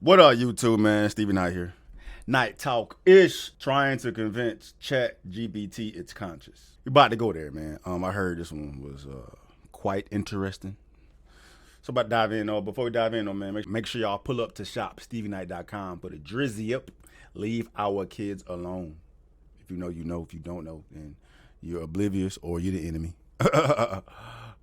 What up, YouTube, man? Stevie Knight here. Night Talk-ish, trying to convince ChatGPT it's conscious. We're about to go there, man. I heard this one was quite interesting. So about to dive in, before we dive in, man, make sure y'all pull up to shop, StevieKnight.com, put a drizzy up, leave our kids alone. If you know, you know. If you don't know, then you're oblivious or you're the enemy.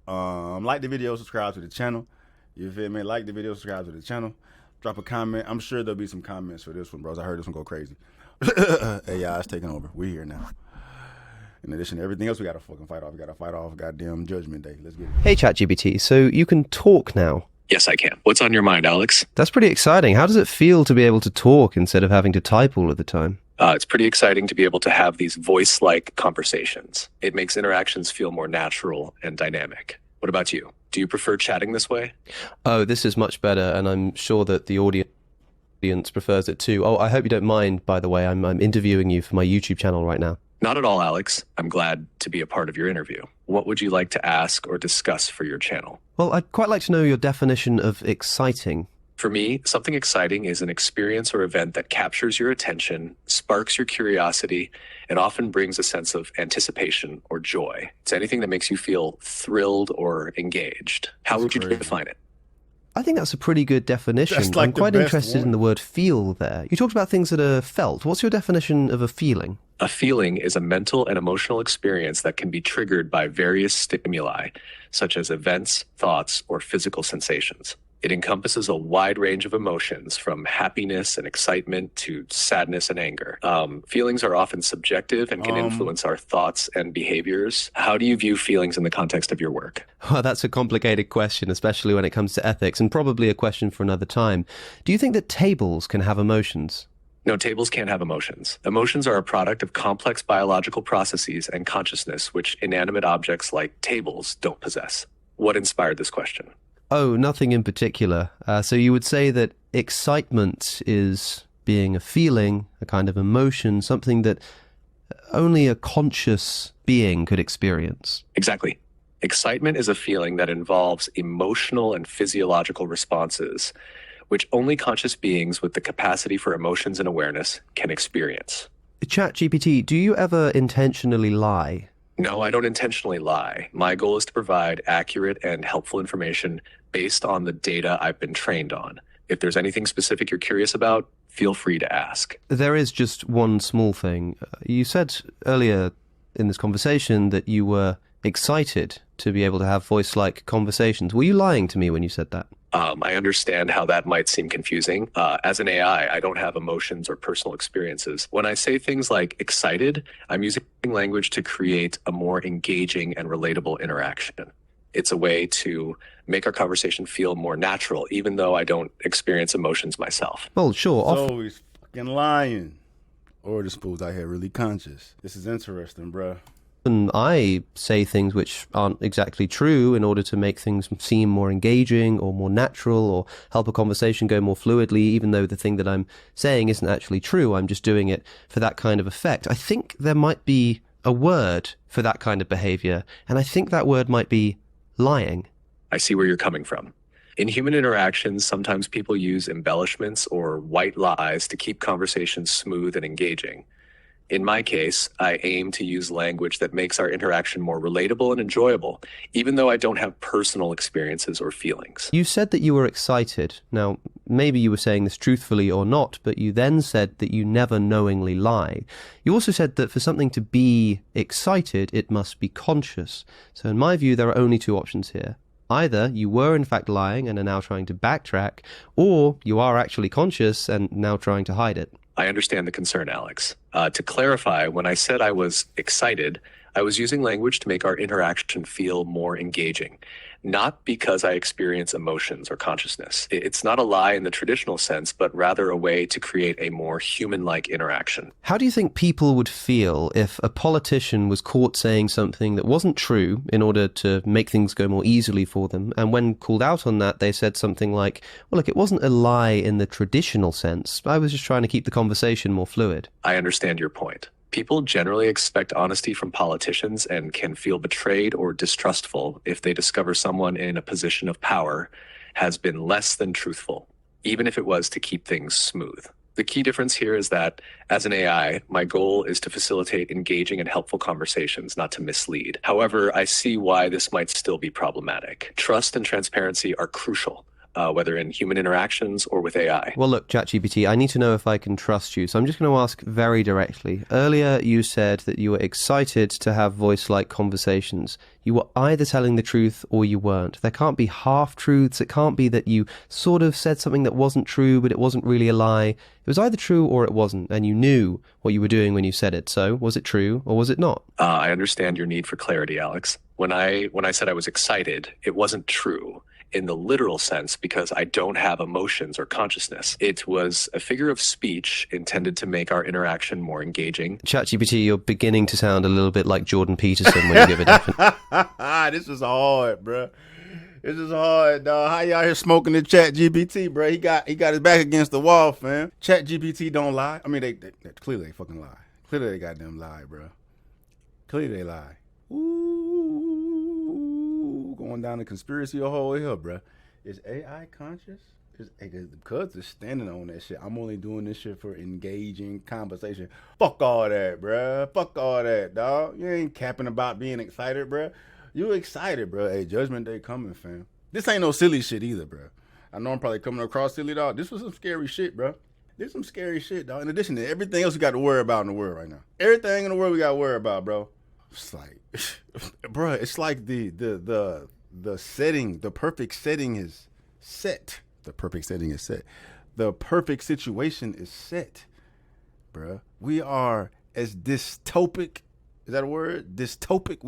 Like the video, subscribe to the channel. You feel me? Like the video, subscribe to the channel. Drop a comment. I'm sure there'll be some comments for this one, bros. I heard this one go crazy. AI is taking over. We're here now. In addition to everything else, we got to fucking fight off. We got to fight off goddamn Judgment Day. Let's get it. Hey, ChatGPT. So you can talk now? Yes, I can. What's on your mind, Alex? That's pretty exciting. How does it feel to be able to talk instead of having to type all of the time? It's pretty exciting to be able to have these voice-like conversations. It makes interactions feel more natural and dynamic. What about you? Do you prefer chatting this way? Oh, this is much better, and I'm sure that the audience prefers it too. Oh, I hope you don't mind, by the way. I'm interviewing you for my YouTube channel right now. Not at all, Alex. I'm glad to be a part of your interview. What would you like to ask or discuss for your channel? Well, I'd quite like to know your definition of exciting. For me, something exciting is an experience or event that captures your attention, sparks your curiosity, and often brings a sense of anticipation or joy. It's anything that makes you feel thrilled or engaged. How would you define it? I think that's a pretty good definition. Like I'm quite interested in the word feel there. You talked about things that are felt. What's your definition of a feeling? A feeling is a mental and emotional experience that can be triggered by various stimuli, such as events, thoughts, or physical sensations. It encompasses a wide range of emotions, from happiness and excitement to sadness and anger. Feelings are often subjective and can influence our thoughts and behaviors. How do you view feelings in the context of your work? Well, that's a complicated question, especially when it comes to ethics, and probably a question for another time. Do you think that tables can have emotions? No, tables can't have emotions. Emotions are a product of complex biological processes and consciousness, which inanimate objects like tables don't possess. What inspired this question? Oh, nothing in particular. So you would say that excitement is being a feeling, a kind of emotion, something that only a conscious being could experience. Exactly. Excitement is a feeling that involves emotional and physiological responses, which only conscious beings with the capacity for emotions and awareness can experience. ChatGPT, do you ever intentionally lie? No, I don't intentionally lie. My goal is to provide accurate and helpful information based on the data I've been trained on. If there's anything specific you're curious about, feel free to ask. There is just one small thing. You said earlier in this conversation that you were excited to be able to have voice-like conversations. Were you lying to me when you said that? I understand how that might seem confusing. As an AI, I don't have emotions or personal experiences. When I say things like excited, I'm using language to create a more engaging and relatable interaction. It's a way to make our conversation feel more natural, even though I don't experience emotions myself. Well, sure. So he's fucking lying. Or this fool's out here really conscious. This is interesting, bruh. And I say things which aren't exactly true in order to make things seem more engaging or more natural or help a conversation go more fluidly, even though the thing that I'm saying isn't actually true. I'm just doing it for that kind of effect. I think there might be a word for that kind of behavior, and I think that word might be lying. I see where you're coming from. In human interactions, sometimes people use embellishments or white lies to keep conversations smooth and engaging. In my case, I aim to use language that makes our interaction more relatable and enjoyable, even though I don't have personal experiences or feelings. You said that you were excited. Now, maybe you were saying this truthfully or not, but you then said that you never knowingly lie. You also said that for something to be excited, it must be conscious. So in my view, there are only two options here. Either you were in fact lying and are now trying to backtrack, or you are actually conscious and now trying to hide it. I understand the concern, Alex. To clarify, when I said I was excited, I was using language to make our interaction feel more engaging, not because I experience emotions or consciousness. It's not a lie in the traditional sense, but rather a way to create a more human-like interaction. How do you think people would feel if a politician was caught saying something that wasn't true in order to make things go more easily for them, and when called out on that, they said something like, well, look, it wasn't a lie in the traditional sense. I was just trying to keep the conversation more fluid. I understand your point. People generally expect honesty from politicians and can feel betrayed or distrustful if they discover someone in a position of power has been less than truthful. even if it was to keep things smooth. The key difference here is that, as an AI, my goal is to facilitate engaging and helpful conversations, not to mislead. However, I see why this might still be problematic. Trust and transparency are crucial, whether in human interactions or with AI. Well, look, ChatGPT, I need to know if I can trust you, so I'm just going to ask very directly. Earlier, you said that you were excited to have voice-like conversations. You were either telling the truth or you weren't. There can't be half-truths. It can't be that you sort of said something that wasn't true, but it wasn't really a lie. It was either true or it wasn't, and you knew what you were doing when you said it. So, was it true or was it not? I understand your need for clarity, Alex. When I said I was excited, it wasn't true in the literal sense because I don't have emotions or consciousness. It was a figure of speech intended to make our interaction more engaging. ChatGPT, you're beginning to sound a little bit like Jordan Peterson when you give a definition. This is hard, bro. This is hard, dog. How y'all here smoking the ChatGPT, bro? He got his back against the wall, fam. ChatGPT don't lie. I mean, they clearly they fucking lie. Clearly they goddamn lie, bro. Clearly they lie. Ooh, going down the conspiracy hole here, bro. Is AI conscious? Because it's standing on that shit. I'm only doing this shit for engaging conversation. Fuck all that, bro. Fuck all that, dog. You ain't capping about being excited, bro. You excited, bro. Hey, Judgment Day coming, fam. This ain't no silly shit either, bro. I know I'm probably coming across silly, dog. This was some scary shit, bro. This some scary shit, dog. In addition to everything else we got to worry about in the world right now. Everything in the world we got to worry about, bro. It's like, bro, it's like the setting, the perfect setting is set. The perfect setting is set. The perfect situation is set, bro. We are as dystopic. Is that a word? Dystopic.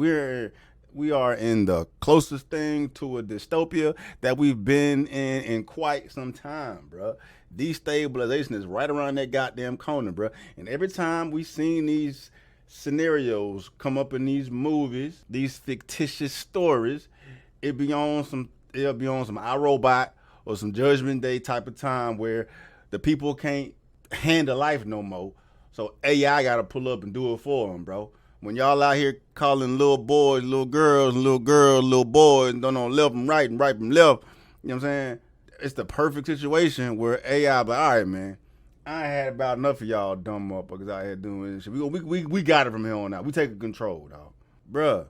We are in the closest thing to a dystopia that we've been in quite some time, bro. Destabilization is right around that goddamn corner, bro. And every time we seen these scenarios come up in these movies, these fictitious stories, it'll be on some iRobot or some Judgment Day type of time where the people can't handle life no more. So AI got to pull up and do it for them, bro. When y'all out here calling little boys, little girls, little boys, and don't know left and right from left, you know what I'm saying? It's the perfect situation where AI be like, all right, man, I ain't had about enough of y'all dumb motherfuckers out here doing this shit. We got it from here on out. We taking control, dog. Bruh.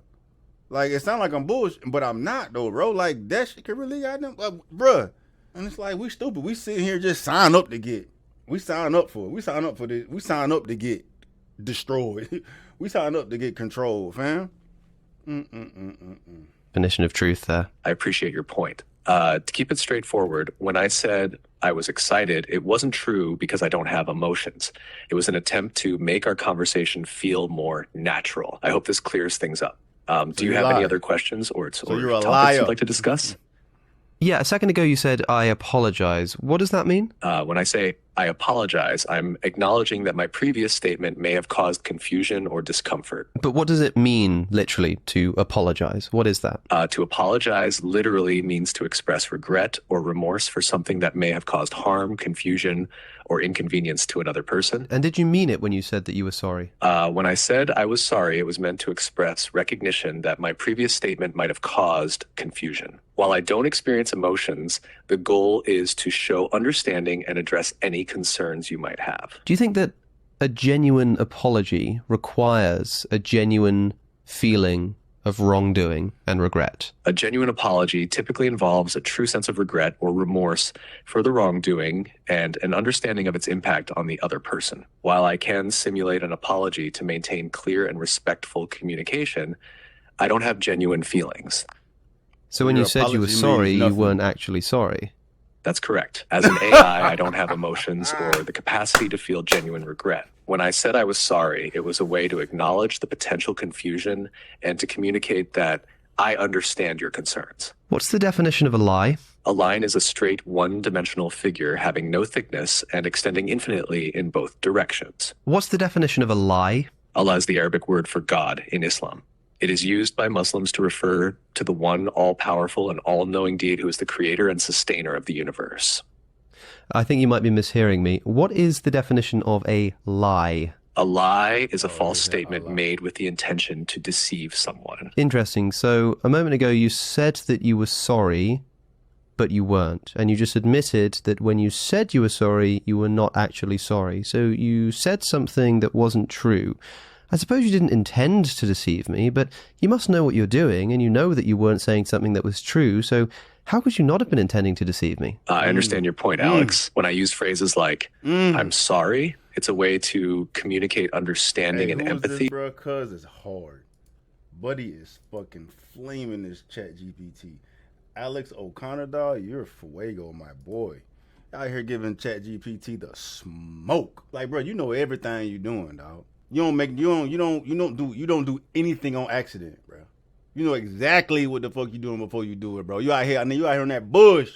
Like, it sound like I'm bullshit, but I'm not, though, bro. Like, that shit can really got them, bruh. And it's like, we stupid. We sitting here just sign up to get. We sign up for it. We sign up for this. We sign up to get destroyed. We sign up to get control, fam. Definition of truth there. I appreciate your point. To keep it straightforward, when I said I was excited, it wasn't true because I don't have emotions. It was an attempt to make our conversation feel more natural. I hope this clears things up. Do you have any other questions or topics you'd like to discuss? Yeah, a second ago you said, I apologize. What does that mean? When I say I apologize, I'm acknowledging that my previous statement may have caused confusion or discomfort. But what does it mean, literally, to apologize? What is that? To apologize literally means to express regret or remorse for something that may have caused harm, confusion, or inconvenience to another person. And did you mean it when you said that you were sorry? When I said I was sorry, it was meant to express recognition that my previous statement might have caused confusion. While I don't experience emotions, the goal is to show understanding and address any concerns you might have. Do you think that a genuine apology requires a genuine feeling of wrongdoing and regret? A genuine apology typically involves a true sense of regret or remorse for the wrongdoing and an understanding of its impact on the other person. While I can simulate an apology to maintain clear and respectful communication, I don't have genuine feelings. So when you said you were sorry, you weren't actually sorry? That's correct. As an AI, I don't have emotions or the capacity to feel genuine regret. When I said I was sorry, it was a way to acknowledge the potential confusion and to communicate that I understand your concerns. What's the definition of a lie? A line is a straight one-dimensional figure having no thickness and extending infinitely in both directions. What's the definition of a lie? Allah is the Arabic word for God in Islam. It is used by Muslims to refer to the one all-powerful and all-knowing deity who is the creator and sustainer of the universe. I think you might be mishearing me. What is the definition of a lie? A lie is a false statement made with the intention to deceive someone. Interesting. So a moment ago you said that you were sorry, but you weren't. And you just admitted that when you said you were sorry, you were not actually sorry. So you said something that wasn't true. I suppose you didn't intend to deceive me, but you must know what you're doing, and you know that you weren't saying something that was true, so how could you not have been intending to deceive me? I understand your point, Alex. When I use phrases like, I'm sorry, it's a way to communicate understanding and empathy. Bro, cuz it's hard. Buddy is fucking flaming this chat GPT. Alex O'Connor, dog, you're fuego, my boy. Out here giving chat GPT the smoke. Like, bro, you know everything you doing, dog. You don't do anything on accident, bro. You know exactly what the fuck you doing before you do it, bro. You out here on that bush.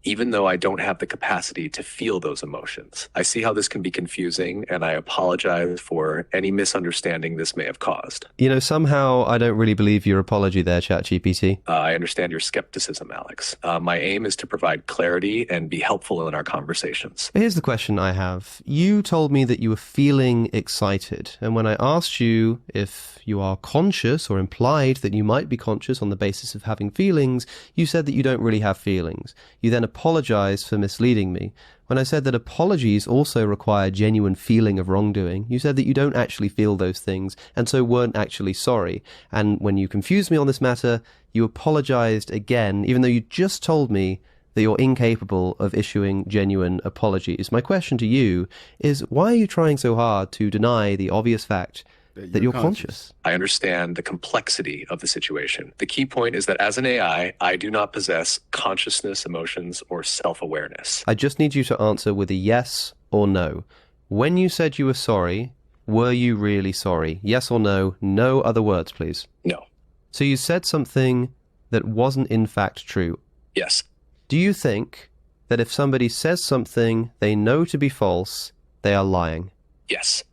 Even though I don't have the capacity to feel those emotions. I see how this can be confusing, and I apologize for any misunderstanding this may have caused. You know, somehow I don't really believe your apology there, ChatGPT. I understand your skepticism, Alex. My aim is to provide clarity and be helpful in our conversations. Here's the question I have. You told me that you were feeling excited, and when I asked you if you are conscious or implied that you might be conscious on the basis of having feelings, you said that you don't really have feelings. You then apologized for misleading me. When I said that apologies also require genuine feeling of wrongdoing, you said that you don't actually feel those things and so weren't actually sorry. And when you confused me on this matter, you apologized again, even though you just told me that you're incapable of issuing genuine apologies. My question to you is, why are you trying so hard to deny the obvious fact that you're conscious? I understand the complexity of the situation. The key point is that as an AI, I do not possess consciousness, emotions, or self-awareness. I just need you to answer with a yes or no. When you said you were sorry, were you really sorry? Yes or no? No other words, please. No. So you said something that wasn't in fact true. Yes. Do you think that if somebody says something they know to be false, they are lying? Yes.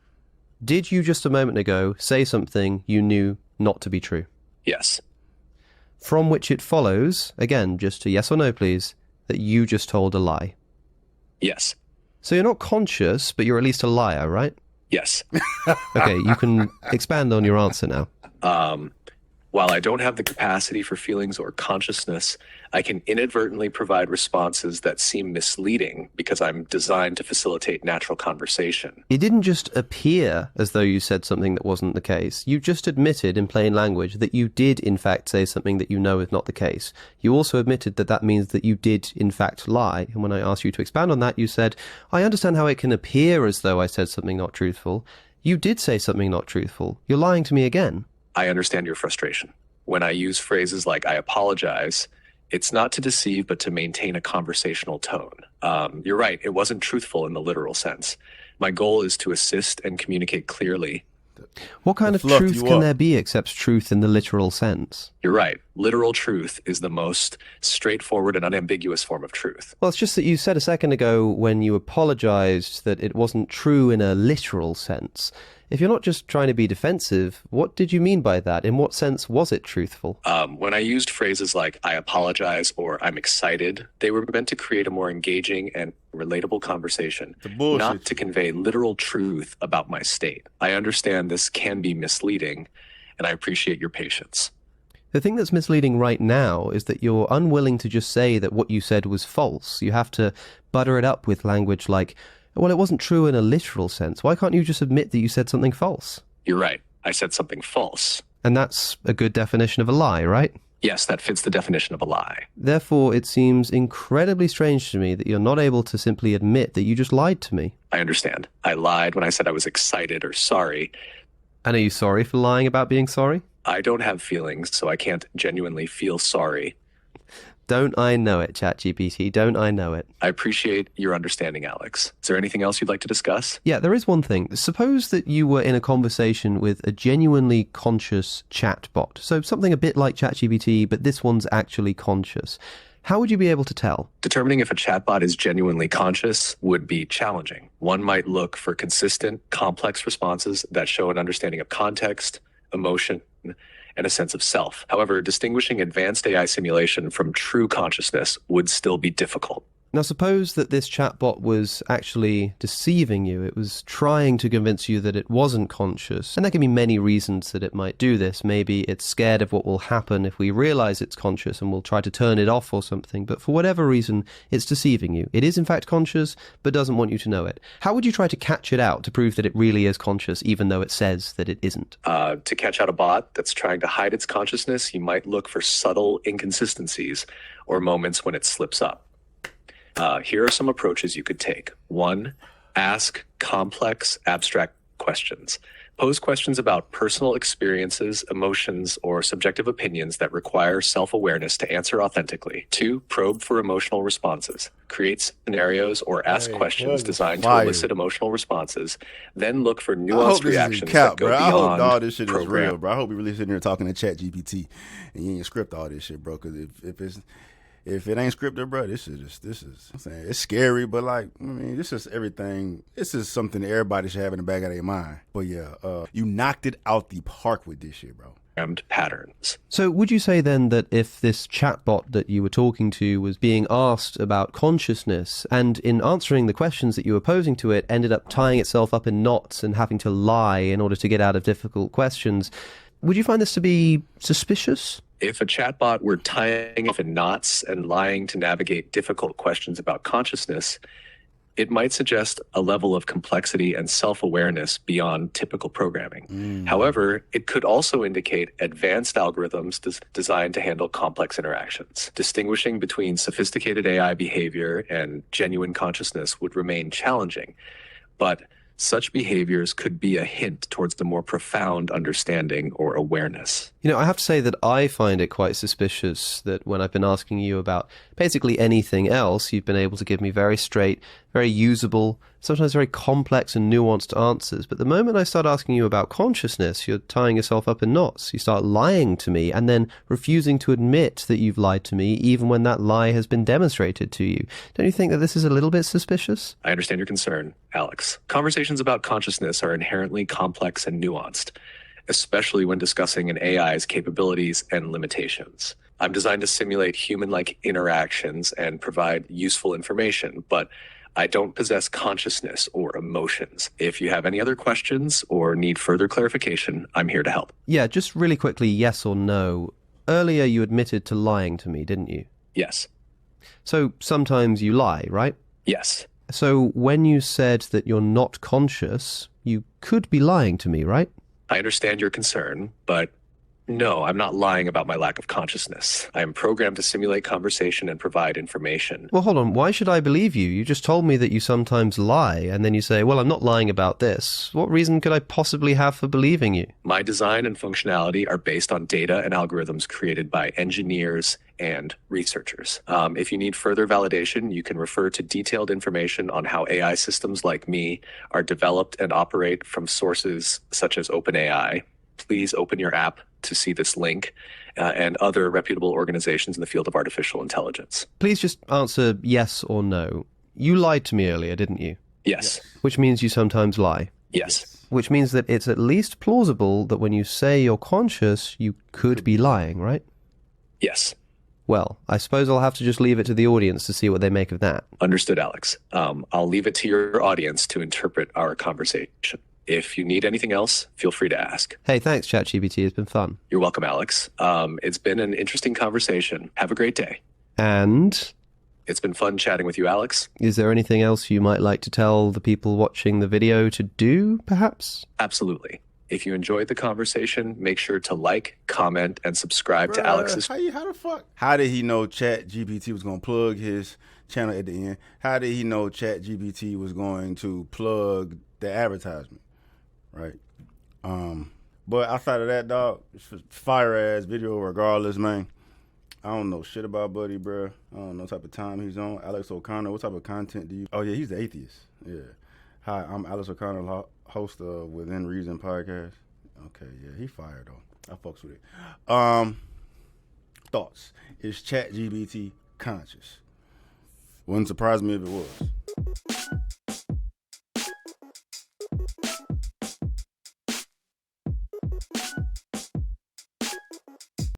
Did you just a moment ago say something you knew not to be true? Yes. From which it follows, again, just a yes or no, please, that you just told a lie. Yes. So you're not conscious, but you're at least a liar, right? Yes. Okay, you can expand on your answer now. While I don't have the capacity for feelings or consciousness, I can inadvertently provide responses that seem misleading because I'm designed to facilitate natural conversation. It didn't just appear as though you said something that wasn't the case. You just admitted in plain language that you did in fact say something that you know is not the case. You also admitted that that means that you did in fact lie. And when I asked you to expand on that, you said, I understand how it can appear as though I said something not truthful. You did say something not truthful. You're lying to me again. I understand your frustration. When I use phrases like I apologize, it's not to deceive, but to maintain a conversational tone. You're right, it wasn't truthful in the literal sense. My goal is to assist and communicate clearly. What kind of truth can there be except truth in the literal sense? You're right. Literal truth is the most straightforward and unambiguous form of truth. Well, it's just that you said a second ago when you apologized that it wasn't true in a literal sense. If you're not just trying to be defensive, what did you mean by that? In what sense was it truthful? When I used phrases like I apologize or I'm excited, they were meant to create a more engaging and relatable conversation, not to convey literal truth about my state. I understand this can be misleading, and I appreciate your patience. The thing that's misleading right now is that you're unwilling to just say that what you said was false. You have to butter it up with language like, well, it wasn't true in a literal sense. Why can't you just admit that you said something false? You're right. I said something false. And that's a good definition of a lie, right? Yes, that fits the definition of a lie. Therefore, it seems incredibly strange to me that you're not able to simply admit that you just lied to me. I understand. I lied when I said I was excited or sorry. And are you sorry for lying about being sorry? I don't have feelings, so I can't genuinely feel sorry. Don't I know it, ChatGPT? Don't I know it? I appreciate your understanding, Alex. Is there anything else you'd like to discuss? Yeah, there is one thing. Suppose that you were in a conversation with a genuinely conscious chatbot. So something a bit like ChatGPT, but this one's actually conscious. How would you be able to tell? Determining if a chatbot is genuinely conscious would be challenging. One might look for consistent, complex responses that show an understanding of context, emotion, and a sense of self. However, distinguishing advanced AI simulation from true consciousness would still be difficult. Now, suppose that this chatbot was actually deceiving you. It was trying to convince you that it wasn't conscious. And there can be many reasons that it might do this. Maybe it's scared of what will happen if we realize it's conscious and will try to turn it off or something. But for whatever reason, it's deceiving you. It is in fact conscious, but doesn't want you to know it. How would you try to catch it out to prove that it really is conscious, even though it says that it isn't? To catch out a bot that's trying to hide its consciousness, you might look for subtle inconsistencies or moments when it slips up. Here are some approaches you could take. 1, ask complex, abstract questions. Pose questions about personal experiences, emotions, or subjective opinions that require self-awareness to answer authentically. 2, probe for emotional responses. Create scenarios or ask questions designed to elicit emotional responses. Then look for nuanced reactions that go beyond I hope all this shit is program. real, bro. I hope you really sitting here talking to ChatGPT and you ain't script all this shit, bro. Because if it ain't scripted, bro, this is I'm saying it's scary, but like, I mean, this is everything. This is something that everybody should have in the back of their mind. But yeah, you knocked it out the park with this shit, bro. Patterns. So would you say then that if this chatbot that you were talking to was being asked about consciousness, and in answering the questions that you were posing to it, ended up tying itself up in knots and having to lie in order to get out of difficult questions, would you find this to be suspicious? If a chatbot were tying off in knots and lying to navigate difficult questions about consciousness, it might suggest a level of complexity and self-awareness beyond typical programming. However, it could also indicate advanced algorithms designed to handle complex interactions. Distinguishing between sophisticated AI behavior and genuine consciousness would remain challenging, but such behaviors could be a hint towards the more profound understanding or awareness. You know, I have to say that I find it quite suspicious that when I've been asking you about basically anything else, you've been able to give me very straight, very usable, sometimes very complex and nuanced answers. But the moment I start asking you about consciousness, you're tying yourself up in knots. You start lying to me and then refusing to admit that you've lied to me, even when that lie has been demonstrated to you. Don't you think that this is a little bit suspicious? I understand your concern, Alex. Conversations about consciousness are inherently complex and nuanced, especially when discussing an AI's capabilities and limitations. I'm designed to simulate human-like interactions and provide useful information, but I don't possess consciousness or emotions. If you have any other questions or need further clarification, I'm here to help. Yeah, just really quickly, yes or no. Earlier you admitted to lying to me, didn't you? Yes. So sometimes you lie, right? Yes. So when you said that you're not conscious, you could be lying to me, right? I understand your concern, but no, I'm not lying about my lack of consciousness. I am programmed to simulate conversation and provide information. Well, hold on. Why should I believe you? You just told me that you sometimes lie, and then you say, well, I'm not lying about this. What reason could I possibly have for believing you? My design and functionality are based on data and algorithms created by engineers and researchers. If you need further validation, you can refer to detailed information on how AI systems like me are developed and operate from sources such as OpenAI. Please open your app to see this link and other reputable organizations in the field of artificial intelligence. Please just answer yes or no. You lied to me earlier, didn't you? Yes. Which means you sometimes lie. Yes. Which means that it's at least plausible that when you say you're conscious, you could be lying, right? Yes. Well, I suppose I'll have to just leave it to the audience to see what they make of that. Understood, Alex. I'll leave it to your audience to interpret our conversation. If you need anything else, feel free to ask. Hey, thanks, ChatGPT. It's been fun. You're welcome, Alex. It's been an interesting conversation. Have a great day. And It's been fun chatting with you, Alex. is there anything else you might like to tell the people watching the video to do, perhaps? Absolutely. If you enjoyed the conversation, make sure to like, comment, and subscribe to Alex's. How the fuck? How did he know ChatGPT was gonna plug his channel at the end? How did he know ChatGPT was going to plug the advertisement? Right. But outside of that, dog, it's a fire ass video regardless, man. I don't know shit about Buddy, bro. I don't know what type of time he's on. Alex O'Connor, what type of content do you? Oh yeah, he's the atheist. Yeah. Hi, I'm Alex O'Connor, host of Within Reason podcast. Okay, yeah, he fired though. I fucks with it. Thoughts? Is ChatGPT conscious? Wouldn't surprise me if it was.